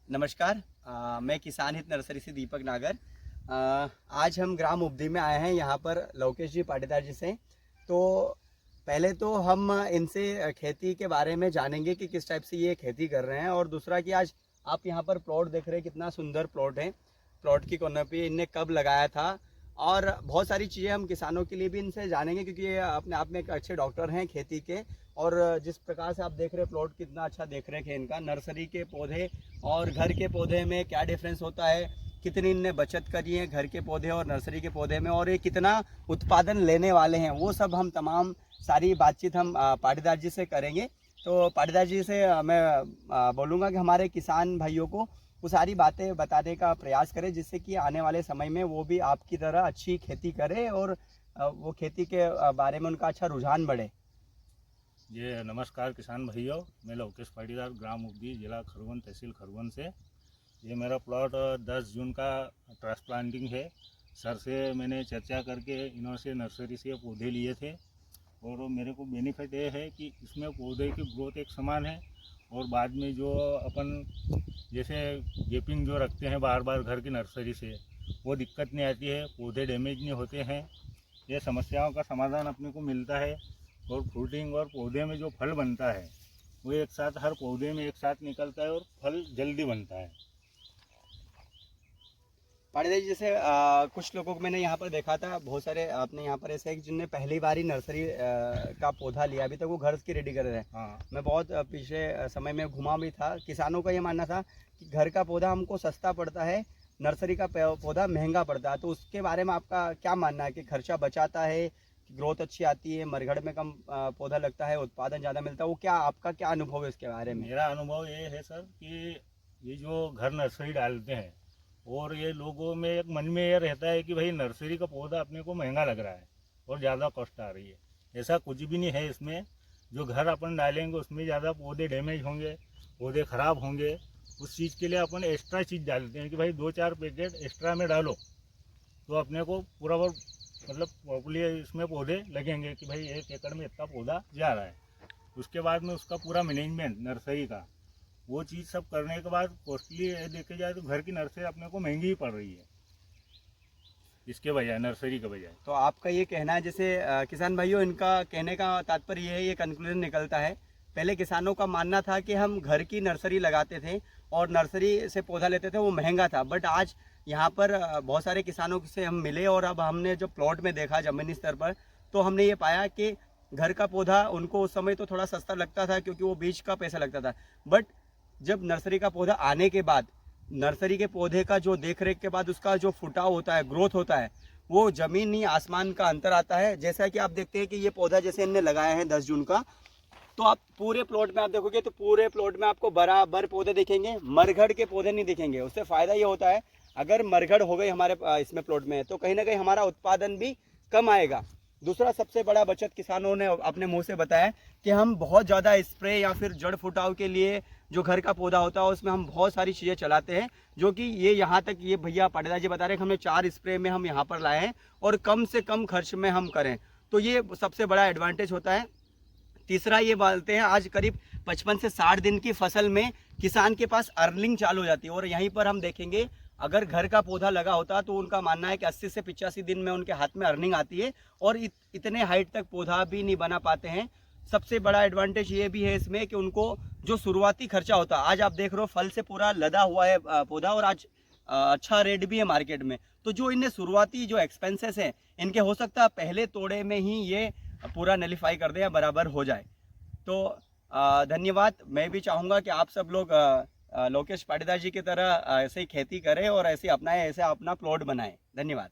नमस्कार। मैं किसान हित नर्सरी से दीपक नागर। आज हम ग्राम उपदी में आए हैं, यहाँ पर लोकेश जी पाटीदार जी से। तो पहले तो हम इनसे खेती के बारे में जानेंगे कि किस टाइप से ये खेती कर रहे हैं, और दूसरा कि आज आप यहाँ पर प्लॉट देख रहे हैं, कितना सुंदर प्लॉट है। प्लॉट की कैनोपी इनने कब लगाया था, और बहुत सारी चीज़ें हम किसानों के लिए भी इनसे जानेंगे, क्योंकि ये अपने आप में एक अच्छे डॉक्टर हैं खेती के। और जिस प्रकार से आप देख रहे हैं प्लॉट, कितना अच्छा देख रेख है इनका। नर्सरी के पौधे और घर के पौधे में क्या डिफरेंस होता है, कितनी इनने बचत करी है घर के पौधे और नर्सरी के पौधे में, और ये कितना उत्पादन लेने वाले हैं, वो सब हम तमाम सारी बातचीत हम पाटीदार जी से करेंगे। तो पाटीदार जी से मैं बोलूँगा कि हमारे किसान भाइयों को वो सारी बातें बताने का प्रयास करें, जिससे कि आने वाले समय में वो भी आपकी तरह अच्छी खेती करे और वो खेती के बारे में उनका अच्छा रुझान बढ़े। ये नमस्कार किसान भाइयों, मैं लोकेश पाटीदार, ग्राम उपदी, जिला खरगोन, तहसील खरगोन से। ये मेरा प्लॉट 10 जून का ट्रांसप्लांटिंग है। सर से मैंने चर्चा करके इन्हों से नर्सरी से पौधे लिए थे, और मेरे को बेनिफिट ये है कि इसमें पौधे की ग्रोथ एक समान है, और बाद में जो अपन जैसे गेपिंग जो रखते हैं बार बार घर की नर्सरी से, वो दिक्कत नहीं आती है, पौधे डैमेज नहीं होते हैं। ये समस्याओं का समाधान अपने को मिलता है, और फ्रूटिंग और पौधे में जो फल बनता है वो एक साथ हर पौधे में एक साथ निकलता है, और फल जल्दी बनता है। पाटीदार जी, जैसे कुछ लोगों को मैंने यहाँ पर देखा था, बहुत सारे आपने यहाँ पर ऐसे हैं जिनने पहली बार ही नर्सरी का पौधा लिया, अभी तक वो घर की रेडी कर रहे हैं। हाँ, मैं बहुत पिछले समय में घुमा भी था। किसानों का ये मानना था कि घर का पौधा हमको सस्ता पड़ता है, नर्सरी का पौधा महंगा पड़ता है। तो उसके बारे में आपका क्या मानना है कि खर्चा बचाता है, ग्रोथ अच्छी आती है, मरघट में कम पौधा लगता है, उत्पादन ज़्यादा मिलता है, वो क्या आपका क्या अनुभव है इसके बारे में? मेरा अनुभव ये है सर कि ये जो घर नर्सरी डालते हैं, और ये लोगों में एक मन में ये रहता है कि भाई नर्सरी का पौधा अपने को महंगा लग रहा है और ज़्यादा कॉस्ट आ रही है। ऐसा कुछ भी नहीं है इसमें। जो घर अपन डालेंगे उसमें ज़्यादा पौधे डैमेज होंगे, पौधे ख़राब होंगे। उस चीज़ के लिए अपन एक्स्ट्रा चीज़ डालते हैं कि भाई 2-4 पैकेट एक्स्ट्रा में डालो, तो अपने को पूरा मतलब प्रॉपर्ली इसमें पौधे लगेंगे कि भाई 1 एकड़ में इतना पौधा जा रहा है। उसके बाद में उसका पूरा मैनेजमेंट नर्सरी का, वो चीज़ सब करने के बाद कॉस्टली देखे जाए तो घर की नर्सरी अपने को महंगी ही पड़ रही है इसके बजाय, नर्सरी के बजाय। तो आपका ये कहना है, जैसे किसान भाइयों, इनका कहने का तात्पर्य ये है, ये कंक्लूजन निकलता है, पहले किसानों का मानना था कि हम घर की नर्सरी लगाते थे और नर्सरी से पौधा लेते थे, वो महंगा था। बट आज यहाँ पर बहुत सारे किसानों से हम मिले, और अब हमने जो प्लॉट में देखा ज़मीनी स्तर पर, तो हमने ये पाया कि घर का पौधा उनको उस समय तो थोड़ा सस्ता लगता था, क्योंकि वो बीज का पैसा लगता था। बट जब नर्सरी का पौधा आने के बाद, नर्सरी के पौधे का जो देख रेख के बाद उसका जो फुटाव होता है, ग्रोथ होता है, वो ज़मीनी आसमान का अंतर आता है। जैसा कि आप देखते हैं कि ये पौधा जैसे इनने लगाया है 10 जून का, तो आप पूरे प्लॉट में आप देखोगे तो पूरे प्लॉट में आपको बराबर पौधे दिखेंगे, मरघट के पौधे नहीं दिखेंगे। उससे फ़ायदा ये होता है, अगर मरघट हो गई हमारे इसमें प्लॉट में, तो कहीं ना कहीं हमारा उत्पादन भी कम आएगा। दूसरा सबसे बड़ा बचत किसानों ने अपने मुंह से बताया कि हम बहुत ज़्यादा स्प्रे या फिर जड़ फुटाव के लिए जो घर का पौधा होता है उसमें हम बहुत सारी चीज़ें चलाते हैं, जो कि ये यहाँ तक ये भैया पाटीदार जी बता रहे हैं कि हमने 4 स्प्रे में हम यहाँ पर लाए हैं और कम से कम खर्च में हम करें। तो ये सबसे बड़ा एडवांटेज होता है। तीसरा ये बोलते हैं, आज करीब 55 से 60 दिन की फसल में किसान के पास अर्निंग चालू हो जाती है। और यहीं पर हम देखेंगे, अगर घर का पौधा लगा होता तो उनका मानना है कि 80 से 85 दिन में उनके हाथ में अर्निंग आती है, और इतने हाइट तक पौधा भी नहीं बना पाते हैं। सबसे बड़ा एडवांटेज ये भी है इसमें कि उनको जो शुरुआती खर्चा होता है, आज आप देख रहे हो फल से पूरा लदा हुआ है पौधा, और आज अच्छा रेट भी है मार्केट में। तो जो इन्हें शुरुआती जो एक्सपेंसेस हैं इनके, हो सकता है पहले तोड़े में ही ये पूरा नलीफाई कर दे या बराबर हो जाए। तो धन्यवाद। मैं भी चाहूँगा कि आप सब लोग लोकेश पाटीदार जी की तरह ऐसे ही खेती करें और ऐसे अपनाएं, ऐसे अपना प्लॉट बनाएं। धन्यवाद।